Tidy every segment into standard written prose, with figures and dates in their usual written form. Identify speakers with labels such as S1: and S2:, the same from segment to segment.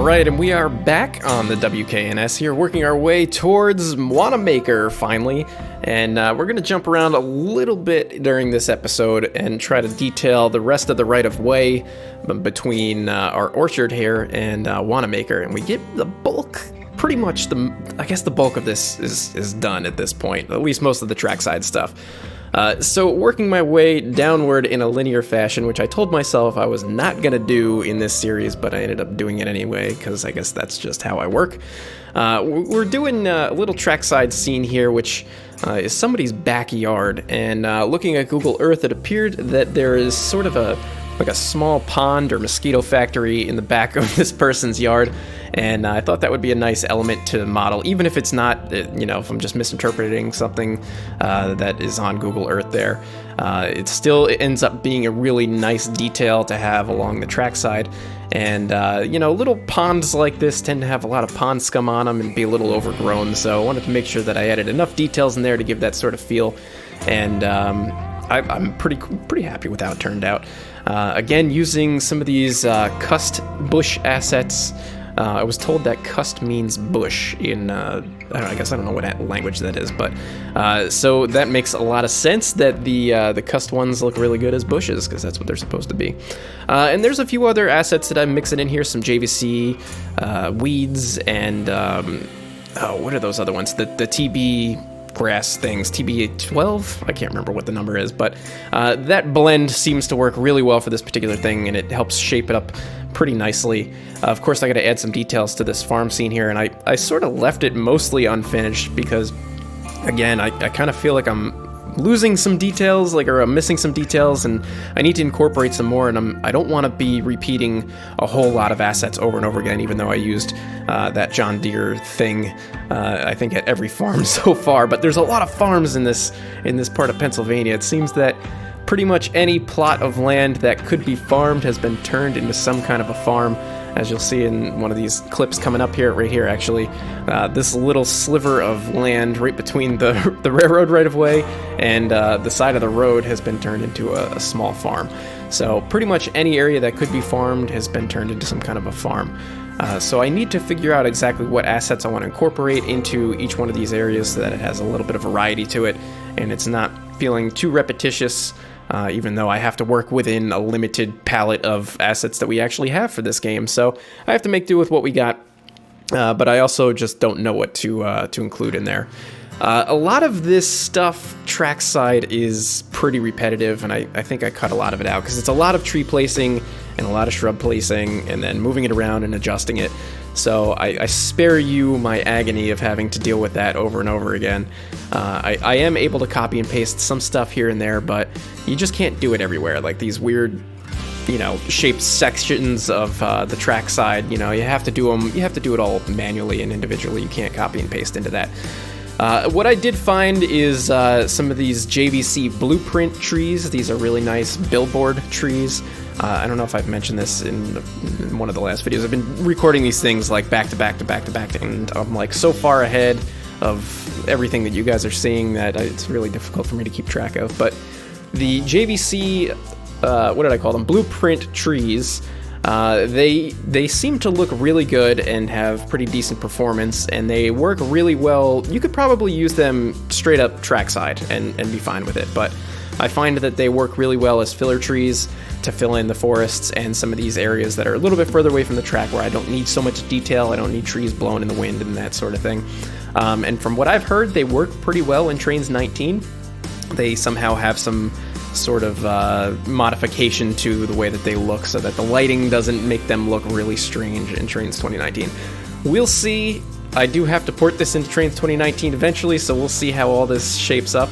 S1: Alright, and we are back on the WKNS here, working our way towards Wanamaker, finally. And we're going to jump around a little bit during this episode and try to detail the rest of the right-of-way between our orchard here and Wanamaker. And we get the bulk, pretty much the bulk of this is done at this point, at least most of the trackside stuff. So working my way downward in a linear fashion, which I told myself I was not going to do in this series, but I ended up doing it anyway, because I guess that's just how I work. We're doing a little trackside scene here, which is somebody's backyard, and looking at Google Earth, it appeared that there is sort of a small pond or mosquito factory in the back of this person's yard, and I thought that would be a nice element to model, even if it's not, if I'm just misinterpreting something that is on Google Earth there. It still ends up being a really nice detail to have along the trackside, and little ponds like this tend to have a lot of pond scum on them and be a little overgrown, so I wanted to make sure that I added enough details in there to give that sort of feel, and I'm pretty happy with how it turned out. Again, using some of these cust bush assets. I was told that cust means bush in, I don't know what language that is, but so that makes a lot of sense that the cust ones look really good as bushes, because that's what they're supposed to be. And there's a few other assets that I'm mixing in here, some JVC weeds, and what are those other ones? The TB grass things, TB12? I can't remember what the number is, but that blend seems to work really well for this particular thing, and it helps shape it up pretty nicely. Of course, I got to add some details to this farm scene here, and I sort of left it mostly unfinished because, again, I kind of feel like I'm losing some details, or I'm missing some details, and I need to incorporate some more, and I don't want to be repeating a whole lot of assets over and over again, even though I used that John Deere thing, I think at every farm so far. But there's a lot of farms in this part of Pennsylvania. It seems that pretty much any plot of land that could be farmed has been turned into some kind of a farm. As you'll see in one of these clips coming up here, right here actually, this little sliver of land right between the railroad right-of-way and the side of the road has been turned into a small farm. So pretty much any area that could be farmed has been turned into some kind of a farm. So I need to figure out exactly what assets I want to incorporate into each one of these areas so that it has a little bit of variety to it, and it's not feeling too repetitious, even though I have to work within a limited palette of assets that we actually have for this game. So I have to make do with what we got, but I also just don't know what to include in there. A lot of this stuff trackside is pretty repetitive, and I think I cut a lot of it out because it's a lot of tree placing and a lot of shrub placing and then moving it around and adjusting it. So I spare you my agony of having to deal with that over and over again. I am able to copy and paste some stuff here and there, but you just can't do it everywhere. Like these weird, shaped sections of the trackside, you have to do them. You have to do it all manually and individually. You can't copy and paste into that. What I did find is some of these Jvc Blueprint Trees. These are really nice billboard trees. I don't know if I've mentioned this in one of the last videos. I've been recording these things like back to back to back to back, and I'm like so far ahead of everything that you guys are seeing that it's really difficult for me to keep track of. But the JVC, what did I call them? Blueprint Trees. They seem to look really good and have pretty decent performance, and they work really well. You could probably use them straight up trackside and be fine with it, but I find that they work really well as filler trees to fill in the forests and some of these areas that are a little bit further away from the track where I don't need so much detail. I don't need trees blown in the wind and that sort of thing. And from what I've heard, they work pretty well in Trainz 19. They somehow have some sort of modification to the way that they look so that the lighting doesn't make them look really strange in Trainz 2019. We'll see. I do have to port this into Trainz 2019 eventually, so we'll see how all this shapes up.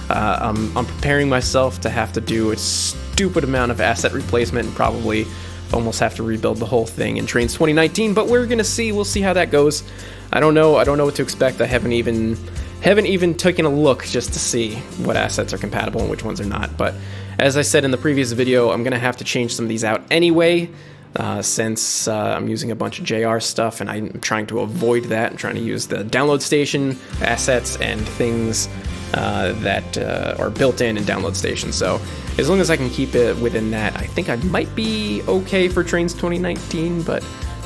S1: I'm preparing myself to have to do a stupid amount of asset replacement and probably almost have to rebuild the whole thing in Trainz 2019, but we're gonna see. We'll see how that goes. I don't know what to expect. I haven't even taken a look just to see what assets are compatible and which ones are not. But as I said in the previous video, I'm gonna have to change some of these out anyway, since I'm using a bunch of JR stuff, and I'm trying to avoid that. I'm trying to use the download station assets and things that are built in download station. So as long as I can keep it within that, I think I might be okay for Trainz 2019, but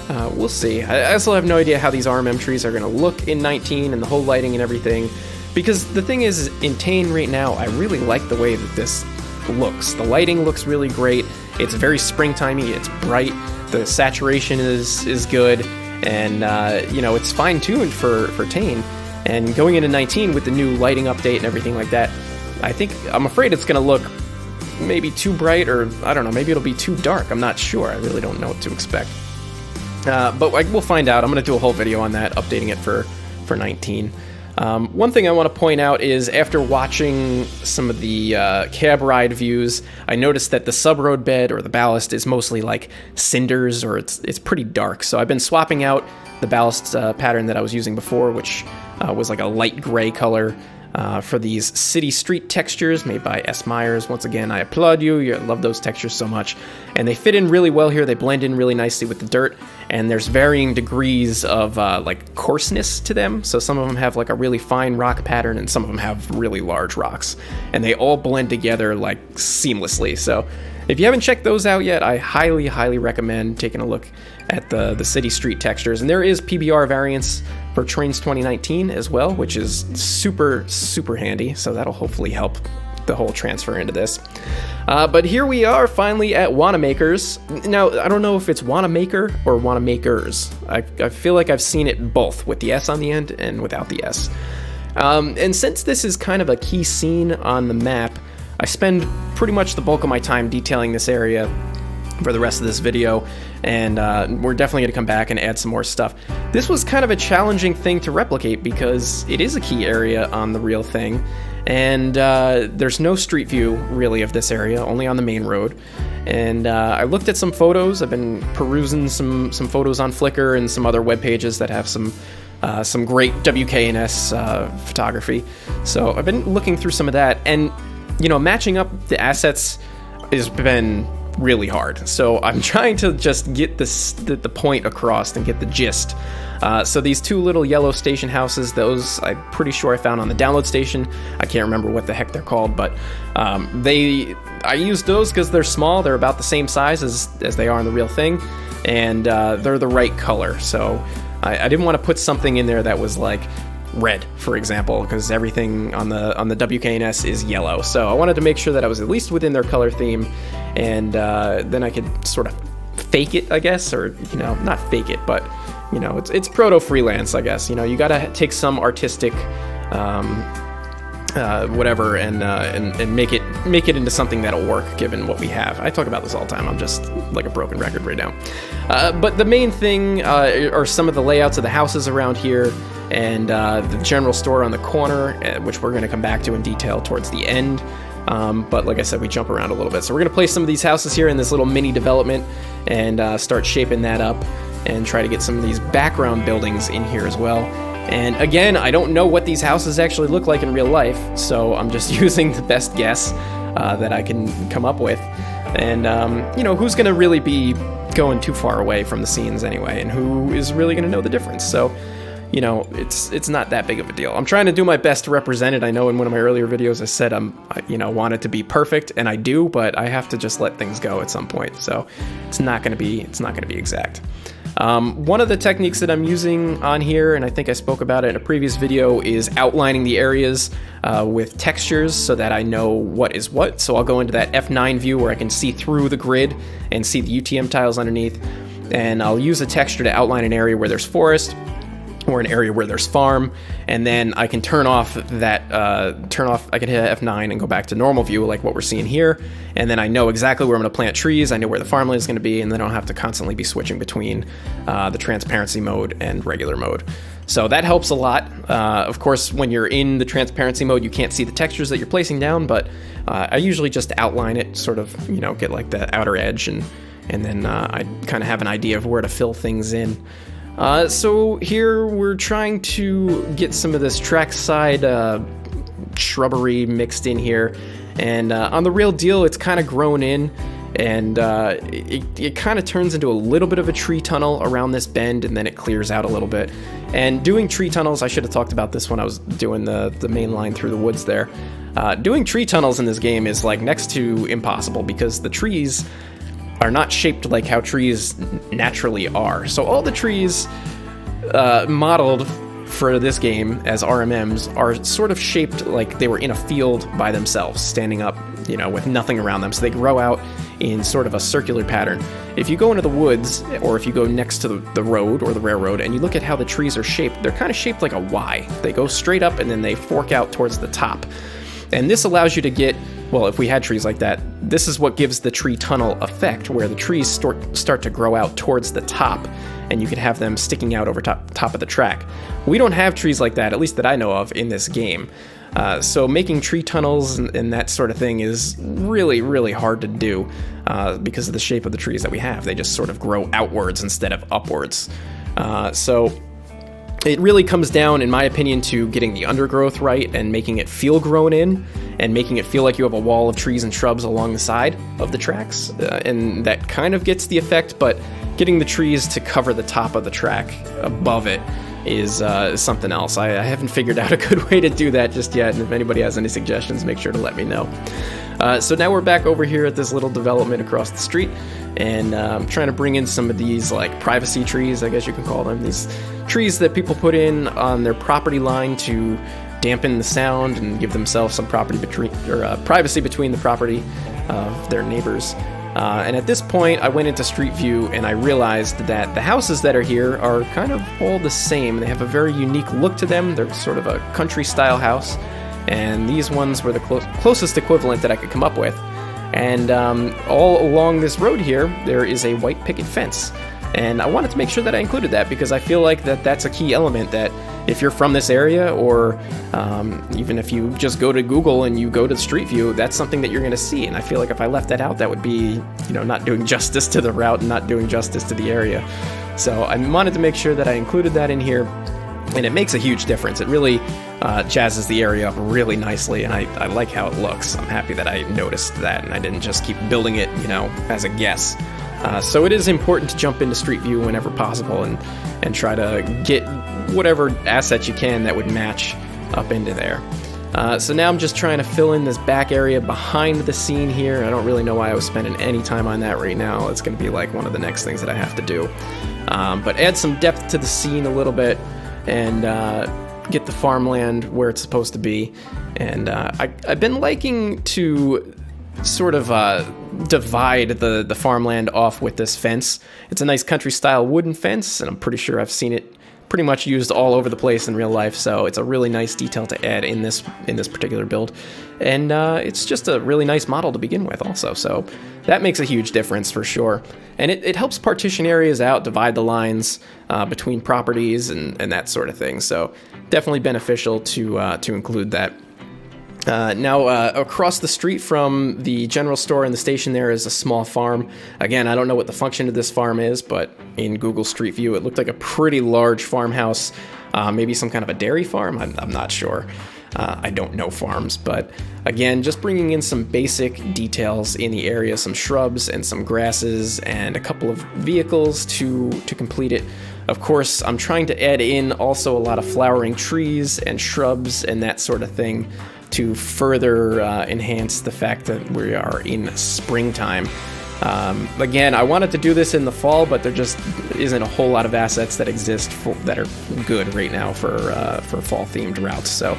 S1: We'll see. I also have no idea how these RMM trees are going to look in 19 and the whole lighting and everything, because the thing is, in Tane right now, I really like the way that this looks. The lighting looks really great. It's very springtimey. It's bright. The saturation is good, and it's fine-tuned for Tane. And going into 19 with the new lighting update and everything like that, I'm afraid it's going to look maybe too bright, or I don't know, maybe it'll be too dark. I'm not sure. I really don't know what to expect. But we'll find out. I'm going to do a whole video on that, updating it for 19. One thing I want to point out is, after watching some of the cab ride views, I noticed that the sub-road bed, or the ballast, is mostly like cinders, or it's pretty dark. So I've been swapping out the ballast pattern that I was using before, which was like a light gray color, for these city street textures made by S. Myers. Once again, I applaud you. I love those textures so much. And they fit in really well here. They blend in really nicely with the dirt. And there's varying degrees of like coarseness to them. So some of them have like a really fine rock pattern, and some of them have really large rocks. And they all blend together like seamlessly. So if you haven't checked those out yet, I highly, highly recommend taking a look at the city street textures. And there is PBR variants for Trainz 2019 as well, which is super, super handy. So that'll hopefully help the whole transfer into this. But here we are finally at Wanamaker's. Now, I don't know if it's Wanamaker or Wanamakers. I feel like I've seen it both, with the S on the end and without the S. And since this is kind of a key scene on the map, I spend pretty much the bulk of my time detailing this area for the rest of this video, and we're definitely going to come back and add some more stuff. This was kind of a challenging thing to replicate, because it is a key area on the real thing, and there's no street view really of this area, only on the main road. And I looked at some photos. I've been perusing some photos on Flickr and some other web pages that have some great WKNS photography. So I've been looking through some of that, and matching up the assets has been really hard. So I'm trying to just get the point across and get the gist. So these two little yellow station houses, those I'm pretty sure I found on the download station. I can't remember what the heck they're called, but I used those because they're small. They're about the same size as they are in the real thing, and they're the right color. So I didn't want to put something in there that was like red, for example, because everything on the WKNS is yellow. So I wanted to make sure that I was at least within their color theme, and then I could sort of fake it, I guess, or not fake it, but it's proto freelance, I guess. You gotta take some artistic whatever and make it into something that'll work given what we have. I talk about this all the time. I'm just like a broken record right now. But the main thing are some of the layouts of the houses around here, and the general store on the corner, which we're going to come back to in detail towards the end. But like I said, we jump around a little bit. So we're going to place some of these houses here in this little mini development and start shaping that up and try to get some of these background buildings in here as well. And again, I don't know what these houses actually look like in real life, so I'm just using the best guess that I can come up with. And, who's going to really be going too far away from the scenes anyway, and who is really going to know the difference? So, it's not that big of a deal. I'm trying to do my best to represent it. I know in one of my earlier videos I said want it to be perfect, and I do, but I have to just let things go at some point. So it's not going to be exact. One of the techniques that I'm using on here, and I think I spoke about it in a previous video, is outlining the areas with textures so that I know what is what. So I'll go into that F9 view where I can see through the grid and see the UTM tiles underneath, and I'll use a texture to outline an area where there's forest or an area where there's farm, and then I can turn off, I can hit F9 and go back to normal view like what we're seeing here, and then I know exactly where I'm going to plant trees, I know where the farmland is going to be, and then I don't have to constantly be switching between the transparency mode and regular mode. So that helps a lot. Of course, when you're in the transparency mode, you can't see the textures that you're placing down, but I usually just outline it, sort of, get like the outer edge, and then I kind of have an idea of where to fill things in. So here we're trying to get some of this trackside shrubbery mixed in here, and on the real deal it's kind of grown in, and it kind of turns into a little bit of a tree tunnel around this bend, and then it clears out a little bit. And doing tree tunnels, I should have talked about this when I was doing the main line through the woods there. Doing tree tunnels in this game is like next to impossible, because the trees, are not shaped like how trees naturally are. So all the trees modeled for this game as RMMs are sort of shaped like they were in a field by themselves, standing up, with nothing around them. So they grow out in sort of a circular pattern. If you go into the woods, or if you go next to the road or the railroad, and you look at how the trees are shaped, they're kind of shaped like a Y. They go straight up and then they fork out towards the top. And this allows you to get, well, if we had trees like that, this is what gives the tree tunnel effect, where the trees start to grow out towards the top, and you could have them sticking out over top of the track. We don't have trees like that, at least that I know of, in this game. So making tree tunnels and that sort of thing is really, really hard to do because of the shape of the trees that we have. They just sort of grow outwards instead of upwards. So it really comes down, in my opinion, to getting the undergrowth right and making it feel grown in, and making it feel like you have a wall of trees and shrubs along the side of the tracks. And that kind of gets the effect, but getting the trees to cover the top of the track above it is something else. I haven't figured out a good way to do that just yet, and if anybody has any suggestions, make sure to let me know. So now we're back over here at this little development across the street, and I'm trying to bring in some of these like privacy trees, I guess you can call them, these trees that people put in on their property line to dampen the sound and give themselves some privacy between the property of their neighbors. And at this point, I went into Street View and I realized that the houses that are here are kind of all the same. They have a very unique look to them. They're sort of a country-style house, and these ones were the closest equivalent that I could come up with. And all along this road here, there is a white picket fence. And I wanted to make sure that I included that because I feel like that's a key element, that if you're from this area, or even if you just go to Google and you go to Street View, that's something that you're going to see. And I feel like if I left that out, that would be, not doing justice to the route and not doing justice to the area. So I wanted to make sure that I included that in here, and it makes a huge difference. It really jazzes the area up really nicely, and I like how it looks. I'm happy that I noticed that, and I didn't just keep building it, as a guess. So it is important to jump into Street View whenever possible and try to get whatever assets you can that would match up into there. So now I'm just trying to fill in this back area behind the scene here. I don't really know why I was spending any time on that right now. It's going to be like one of the next things that I have to do. But add some depth to the scene a little bit and get the farmland where it's supposed to be. And I've been liking to sort of divide the farmland off with this fence. It's a nice country-style wooden fence, and I'm pretty sure I've seen it pretty much used all over the place in real life, so it's a really nice detail to add in this particular build. And it's just a really nice model to begin with also, so that makes a huge difference for sure. And it helps partition areas out, divide the lines between properties and that sort of thing, so definitely beneficial to include that. Now, across the street from the general store and the station there is a small farm. Again, I don't know what the function of this farm is, but in Google Street View, it looked like a pretty large farmhouse, maybe some kind of a dairy farm. I'm not sure. I don't know farms, but again, just bringing in some basic details in the area, some shrubs and some grasses and a couple of vehicles to complete it. Of course, I'm trying to add in also a lot of flowering trees and shrubs and that sort of thing to further enhance the fact that we are in springtime. Again, I wanted to do this in the fall, but there just isn't a whole lot of assets that exist that are good right now for fall-themed routes. So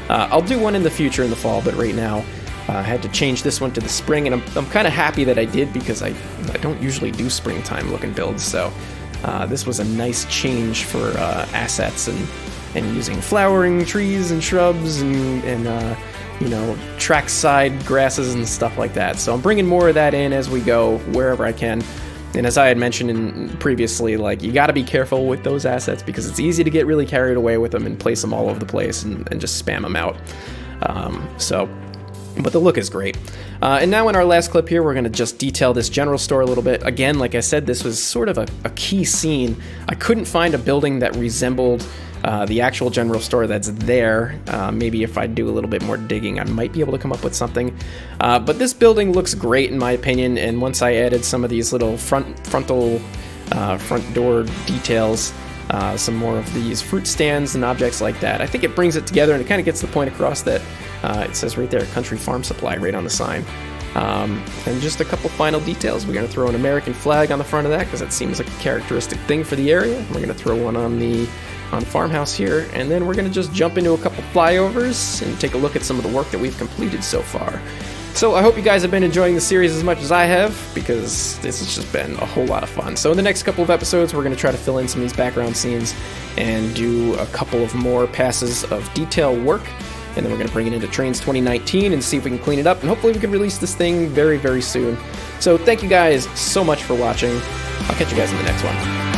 S1: I'll do one in the future in the fall, but right now I had to change this one to the spring, and I'm kind of happy that I did because I don't usually do springtime-looking builds. So this was a nice change for assets and using flowering trees and shrubs and trackside grasses and stuff like that. So I'm bringing more of that in as we go wherever I can. And as I had mentioned previously, like, you got to be careful with those assets because it's easy to get really carried away with them and place them all over the place and just spam them out. But the look is great. And now in our last clip here, we're going to just detail this general store a little bit. Again, like I said, this was sort of a key scene. I couldn't find a building that resembled the actual general store that's there. Maybe if I do a little bit more digging, I might be able to come up with something. But this building looks great in my opinion, and once I added some of these little front door details, some more of these fruit stands and objects like that, I think it brings it together and it kind of gets the point across that it says right there, Country Farm Supply, right on the sign. And just a couple final details. We're going to throw an American flag on the front of that because that seems like a characteristic thing for the area. We're going to throw one on the farmhouse here, and then we're going to just jump into a couple flyovers and take a look at some of the work that we've completed so far. So I hope you guys have been enjoying the series as much as I have, because this has just been a whole lot of fun. So in the next couple of episodes, we're going to try to fill in some of these background scenes and do a couple of more passes of detail work. And then we're going to bring it into Trainz 2019 and see if we can clean it up. And hopefully we can release this thing very, very soon. So thank you guys so much for watching. I'll catch you guys in the next one.